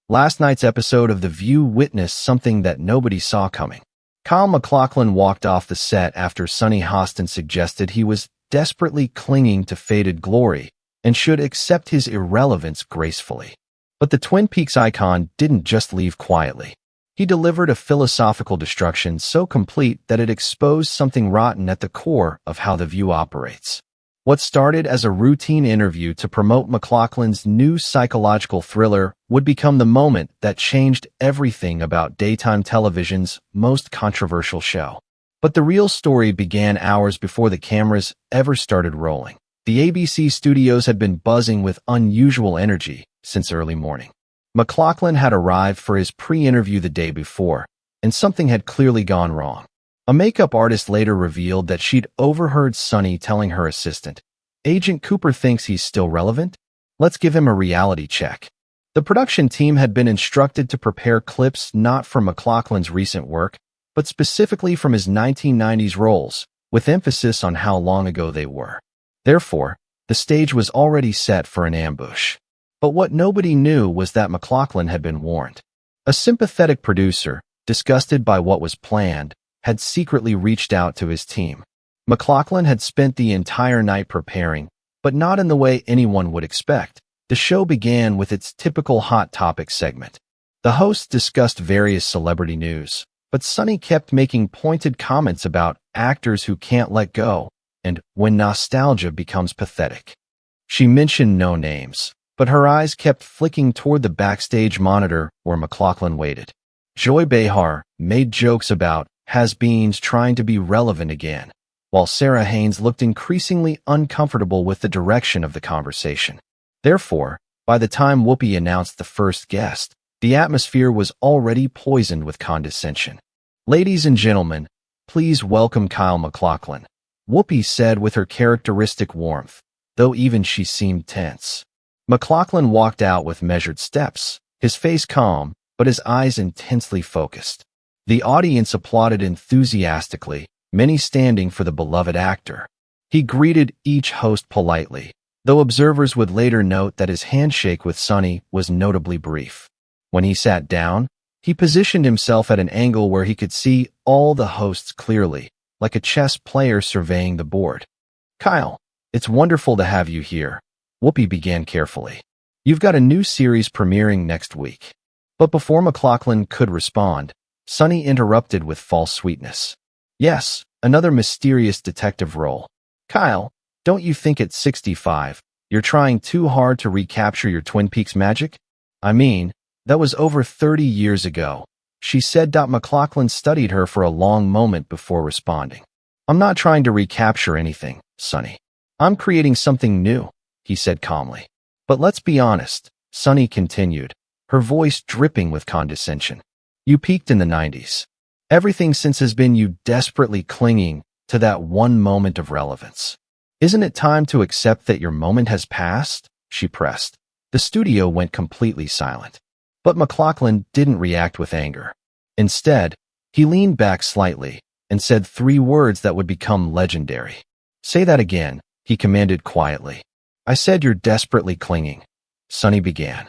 Last night's episode of The View witnessed something that nobody saw coming. Kyle MacLachlan walked off the set after Sunny Hostin suggested he was desperately clinging to faded glory and should accept his irrelevance gracefully. But the Twin Peaks icon didn't just leave quietly. He delivered a philosophical destruction so complete that it exposed something rotten at the core of how The View operates. What started as a routine interview to promote MacLachlan's new psychological thriller would become the moment that changed everything about daytime television's most controversial show. But the real story began hours before the cameras ever started rolling. The ABC studios had been buzzing with unusual energy since early morning. MacLachlan had arrived for his pre-interview the day before, and something had clearly gone wrong. A makeup artist later revealed that she'd overheard Sunny telling her assistant, "Agent Cooper thinks he's still relevant? Let's give him a reality check." The production team had been instructed to prepare clips not from MacLachlan's recent work, but specifically from his 1990s roles, with emphasis on how long ago they were. Therefore, the stage was already set for an ambush. But what nobody knew was that MacLachlan had been warned. A sympathetic producer, disgusted by what was planned, had secretly reached out to his team. MacLachlan had spent the entire night preparing, but not in the way anyone would expect. The show began with its typical Hot Topic segment. The hosts discussed various celebrity news, but Sunny kept making pointed comments about actors who can't let go and when nostalgia becomes pathetic. She mentioned no names, but her eyes kept flicking toward the backstage monitor where MacLachlan waited. Joy Behar made jokes about has-beens trying to be relevant again, while Sarah Haynes looked increasingly uncomfortable with the direction of the conversation. Therefore, by the time Whoopi announced the first guest, the atmosphere was already poisoned with condescension. "Ladies and gentlemen, please welcome Kyle MacLachlan," Whoopi said with her characteristic warmth, though even she seemed tense. MacLachlan walked out with measured steps, his face calm, but his eyes intensely focused. The audience applauded enthusiastically, many standing for the beloved actor. He greeted each host politely, though observers would later note that his handshake with Sunny was notably brief. When he sat down, he positioned himself at an angle where he could see all the hosts clearly, like a chess player surveying the board. "Kyle, it's wonderful to have you here," Whoopi began carefully. "You've got a new series premiering next week." But before MacLachlan could respond, Sunny interrupted with false sweetness. "Yes, another mysterious detective role. Kyle, don't you think at 65, you're trying too hard to recapture your Twin Peaks magic? I mean, that was over 30 years ago," she said. MacLachlan studied her for a long moment before responding. "I'm not trying to recapture anything, Sunny. I'm creating something new," he said calmly. "But let's be honest," Sunny continued, her voice dripping with condescension. "You peaked in the 90s. Everything since has been you desperately clinging to that one moment of relevance. Isn't it time to accept that your moment has passed?" she pressed. The studio went completely silent. But MacLachlan didn't react with anger. Instead, he leaned back slightly and said 3 words that would become legendary. "Say that again," he commanded quietly. "I said you're desperately clinging," Sunny began.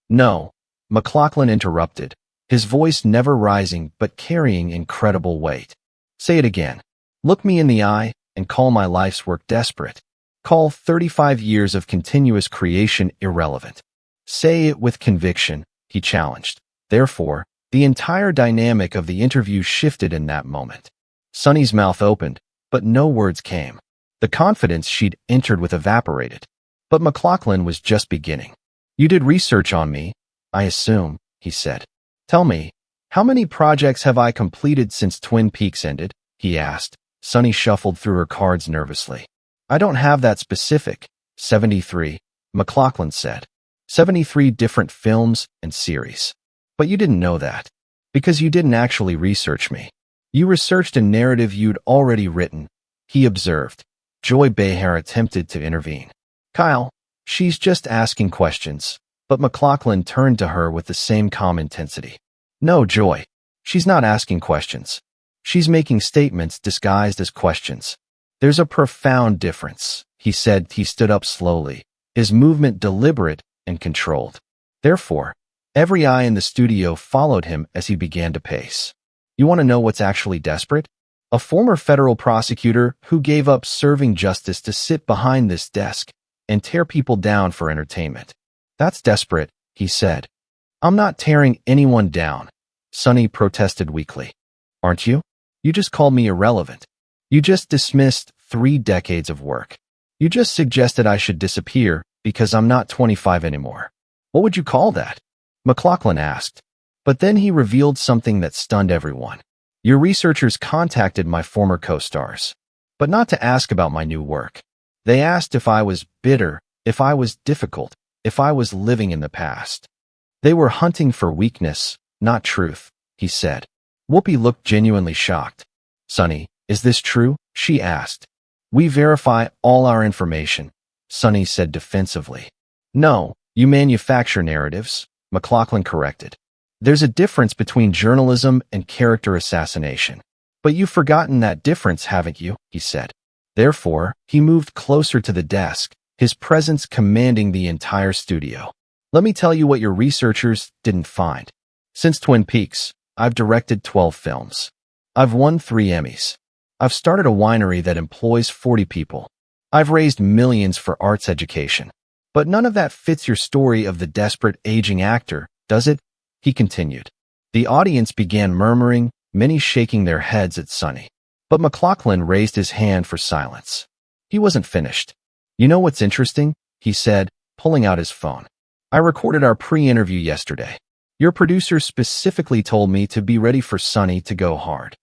"No," MacLachlan interrupted, his voice never rising but carrying incredible weight. "Say it again. Look me in the eye and call my life's work desperate. Call 35 years of continuous creation irrelevant. Say it with conviction," he challenged. Therefore, the entire dynamic of the interview shifted in that moment. Sunny's mouth opened, but no words came. The confidence she'd entered with evaporated. But MacLachlan was just beginning. "You did research on me, I assume," he said. "Tell me, how many projects have I completed since Twin Peaks ended?" he asked. Sunny shuffled through her cards nervously. "I don't have that specific." 73, MacLachlan said. 73 different films and series. "But you didn't know that, because you didn't actually research me. You researched a narrative you'd already written," he observed. Joy Behar attempted to intervene. "Kyle, she's just asking questions." But MacLachlan turned to her with the same calm intensity. "No, Joy. She's not asking questions. She's making statements disguised as questions. There's a profound difference," he said. He stood up slowly, his movement deliberate and controlled. "Therefore, Every eye in the studio followed him as he began to pace. You want to know what's actually desperate? A former federal prosecutor who gave up serving justice to sit behind this desk and tear people down for entertainment. That's desperate, he said. I'm not tearing anyone down, Sunny protested weakly. Aren't you? You just called me irrelevant. You just dismissed 3 decades of work. You just suggested I should disappear because I'm not 25 anymore. What would you call that? MacLachlan asked. But then he revealed something that stunned everyone. Your researchers contacted my former co-stars, but not to ask about my new work. They asked if I was bitter, if I was difficult, if I was living in the past. They were hunting for weakness, not truth, he said. Whoopi looked genuinely shocked. Sunny, is this true? She asked. We verify all our information, Sunny said defensively. No, you manufacture narratives, MacLachlan corrected. There's a difference between journalism and character assassination. But you've forgotten that difference, haven't you? He said. Therefore, he moved closer to the desk, his presence commanding the entire studio. Let me tell you what your researchers didn't find. Since Twin Peaks, I've directed 12 films. I've won 3 Emmys. I've started a winery that employs 40 people. I've raised millions for arts education. But none of that fits your story of the desperate aging actor, does it? He continued. The audience began murmuring, many shaking their heads at Sunny. But MacLachlan raised his hand for silence. He wasn't finished. You know what's interesting? He said, pulling out his phone. I recorded our pre-interview yesterday. Your producer specifically told me to be ready for Sunny to go hard.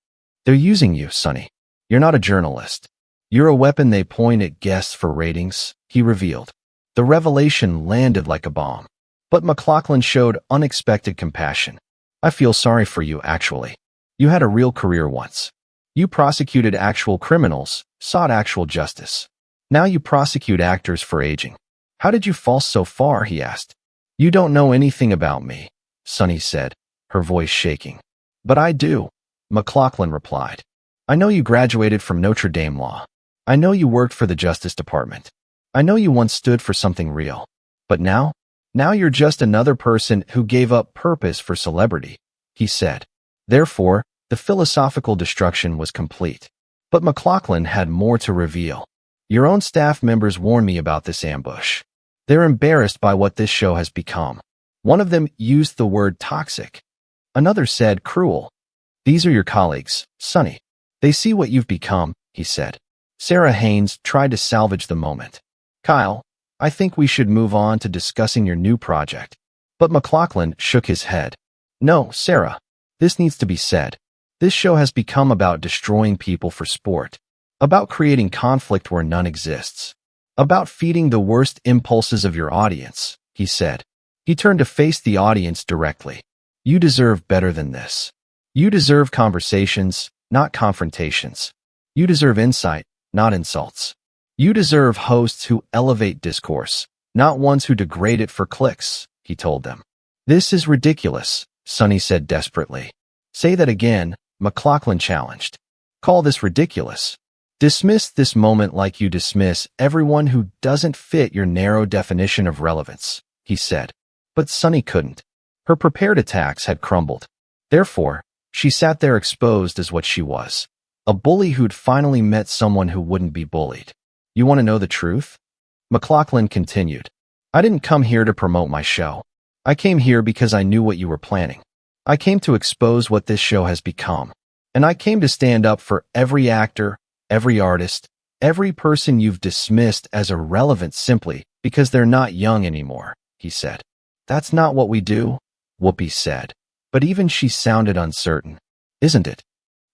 They're using you, Sunny. You're not a journalist. You're a weapon they point at guests for ratings, he revealed. The revelation landed like a bomb. But MacLachlan showed unexpected compassion. I feel sorry for you, actually. You had a real career once. You prosecuted actual criminals, sought actual justice. Now you prosecute actors for aging. How did you fall so far, he asked. You don't know anything about me, Sunny said, her voice shaking. But I do, MacLachlan replied. I know you graduated from Notre Dame Law. I know you worked for the Justice Department. I know you once stood for something real. But now you're just another person who gave up purpose for celebrity, he said. Therefore, the philosophical destruction was complete. But MacLachlan had more to reveal. Your own staff members warned me about this ambush. They're embarrassed by what this show has become. One of them used the word toxic. Another said cruel. These are your colleagues, Sunny. They see what you've become, he said. Sarah Haynes tried to salvage the moment. Kyle, I think we should move on to discussing your new project. But MacLachlan shook his head. No, Sarah. This needs to be said. This show has become about destroying people for sport. About creating conflict where none exists. About feeding the worst impulses of your audience, he said. He turned to face the audience directly. You deserve better than this. You deserve conversations, not confrontations. You deserve insight, not insults. You deserve hosts who elevate discourse, not ones who degrade it for clicks, he told them. This is ridiculous, Sunny said desperately. Say that again, MacLachlan challenged. Call this ridiculous. Dismiss this moment like you dismiss everyone who doesn't fit your narrow definition of relevance, he said. But Sunny couldn't. Her prepared attacks had crumbled. Therefore, she sat there exposed as what she was. A bully who'd finally met someone who wouldn't be bullied. You want to know the truth? MacLachlan continued. I didn't come here to promote my show. I came here because I knew what you were planning. I came to expose what this show has become. And I came to stand up for every actor, every artist, every person you've dismissed as irrelevant simply because they're not young anymore, he said. That's not what we do, Whoopi said. But even she sounded uncertain. Isn't it?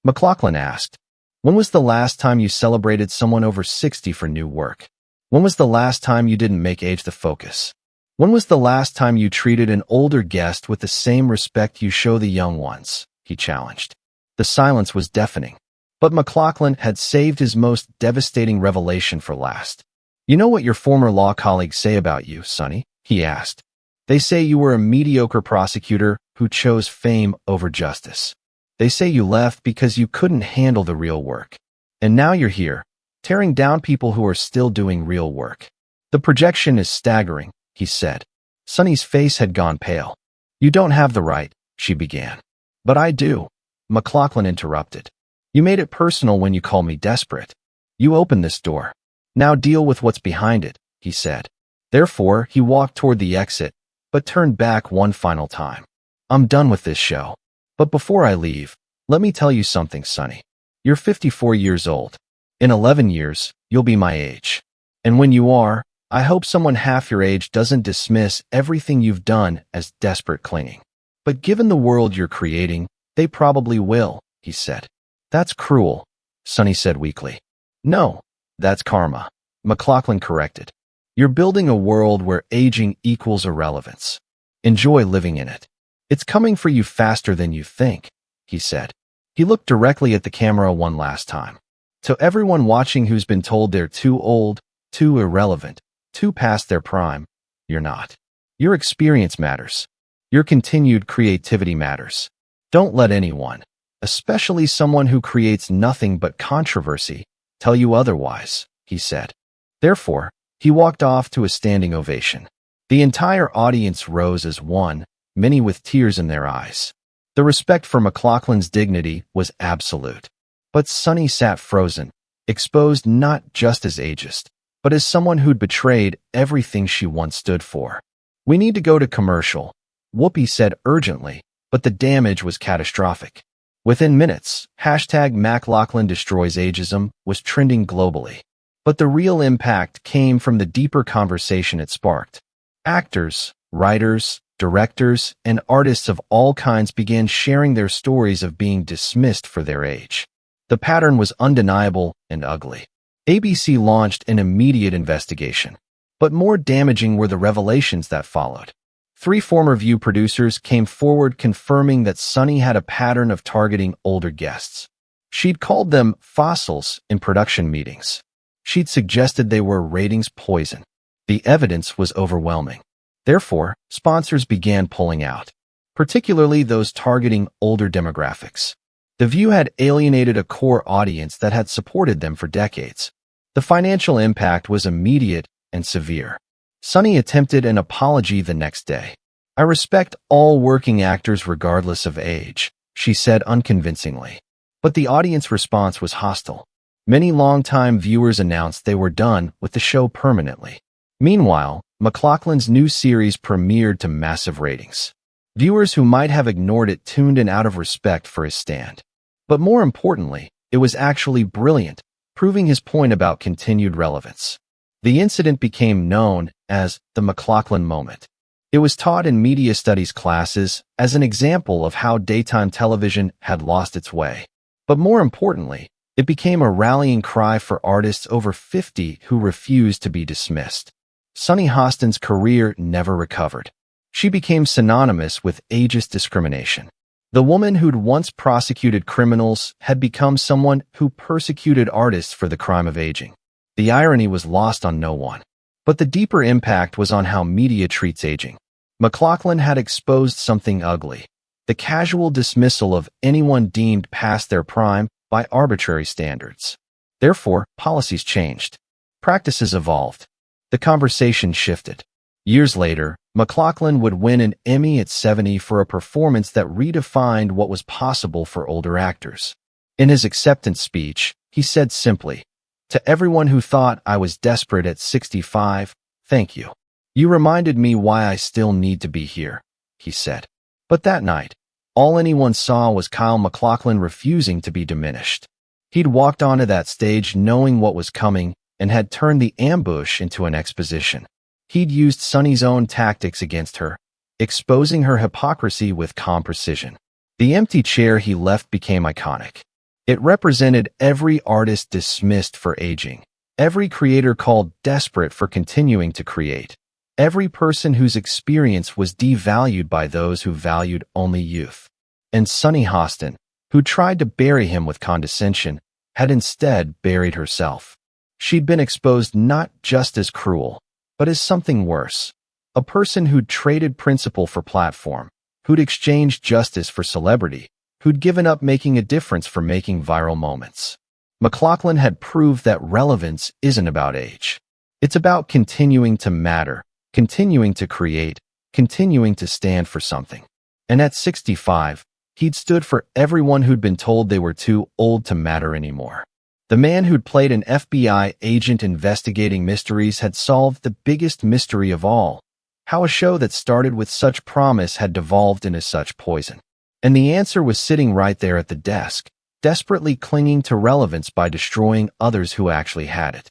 MacLachlan asked. When was the last time you celebrated someone over 60 for new work? When was the last time you didn't make age the focus? When was the last time you treated an older guest with the same respect you show the young ones? He challenged. The silence was deafening. But MacLachlan had saved his most devastating revelation for last. You know what your former law colleagues say about you, Sunny? He asked. They say you were a mediocre prosecutor who chose fame over justice. They say you left because you couldn't handle the real work. And now you're here, tearing down people who are still doing real work. The projection is staggering, he said. Sunny's face had gone pale. You don't have the right, she began. But I do, MacLachlan interrupted. You made it personal when you called me desperate. You opened this door. Now deal with what's behind it, he said. Therefore, he walked toward the exit, but turned back one final time. I'm done with this show. But before I leave, let me tell you something, Sunny. You're 54 years old. In 11 years, you'll be my age. And when you are, I hope someone half your age doesn't dismiss everything you've done as desperate clinging. But given the world you're creating, they probably will, he said. That's cruel, Sunny said weakly. No, that's karma, MacLachlan corrected. You're building a world where aging equals irrelevance. Enjoy living in it. It's coming for you faster than you think, he said. He looked directly at the camera one last time. To everyone watching who's been told they're too old, too irrelevant, too past their prime, you're not. Your experience matters. Your continued creativity matters. Don't let anyone, especially someone who creates nothing but controversy, tell you otherwise, he said. Therefore, he walked off to a standing ovation. The entire audience rose as one, many with tears in their eyes. The respect for MacLachlan's dignity was absolute. But Sunny sat frozen, exposed not just as ageist, but as someone who'd betrayed everything she once stood for. We need to go to commercial, Whoopi said urgently, but the damage was catastrophic. Within minutes, #MacLachlan destroys ageism was trending globally. But the real impact came from the deeper conversation it sparked. Actors, writers, directors, and artists of all kinds began sharing their stories of being dismissed for their age. The pattern was undeniable and ugly. ABC launched an immediate investigation. But more damaging were the revelations that followed. 3 former View producers came forward confirming that Sunny had a pattern of targeting older guests. She'd called them fossils in production meetings. She'd suggested they were ratings poison. The evidence was overwhelming. Therefore, sponsors began pulling out, particularly those targeting older demographics. The View had alienated a core audience that had supported them for decades. The financial impact was immediate and severe. Sunny attempted an apology the next day. I respect all working actors regardless of age, she said unconvincingly. But the audience response was hostile. Many longtime viewers announced they were done with the show permanently. Meanwhile, MacLachlan's new series premiered to massive ratings. Viewers who might have ignored it tuned in out of respect for his stand. But more importantly, it was actually brilliant, proving his point about continued relevance. The incident became known as the MacLachlan moment. It was taught in media studies classes as an example of how daytime television had lost its way. But more importantly, it became a rallying cry for artists over 50 who refused to be dismissed. Sunny Hostin's career never recovered. She became synonymous with ageist discrimination. The woman who'd once prosecuted criminals had become someone who persecuted artists for the crime of aging. The irony was lost on no one. But the deeper impact was on how media treats aging. MacLachlan had exposed something ugly: the casual dismissal of anyone deemed past their prime by arbitrary standards. Therefore, policies changed. Practices evolved. The conversation shifted. Years later, MacLachlan would win an Emmy at 70 for a performance that redefined what was possible for older actors. In his acceptance speech, he said simply, "To everyone who thought I was desperate at 65, thank you. You reminded me why I still need to be here," he said. But that night, all anyone saw was Kyle MacLachlan refusing to be diminished. He'd walked onto that stage knowing what was coming and had turned the ambush into an exposition. He'd used Sunny's own tactics against her, exposing her hypocrisy with calm precision. The empty chair he left became iconic. It represented every artist dismissed for aging, every creator called desperate for continuing to create, every person whose experience was devalued by those who valued only youth. And Sunny Hostin, who tried to bury him with condescension, had instead buried herself. She'd been exposed not just as cruel, but as something worse. A person who'd traded principle for platform, who'd exchanged justice for celebrity, who'd given up making a difference for making viral moments. MacLachlan had proved that relevance isn't about age. It's about continuing to matter, continuing to create, continuing to stand for something. And at 65, he'd stood for everyone who'd been told they were too old to matter anymore. The man who'd played an FBI agent investigating mysteries had solved the biggest mystery of all: how a show that started with such promise had devolved into such poison. And the answer was sitting right there at the desk, desperately clinging to relevance by destroying others who actually had it.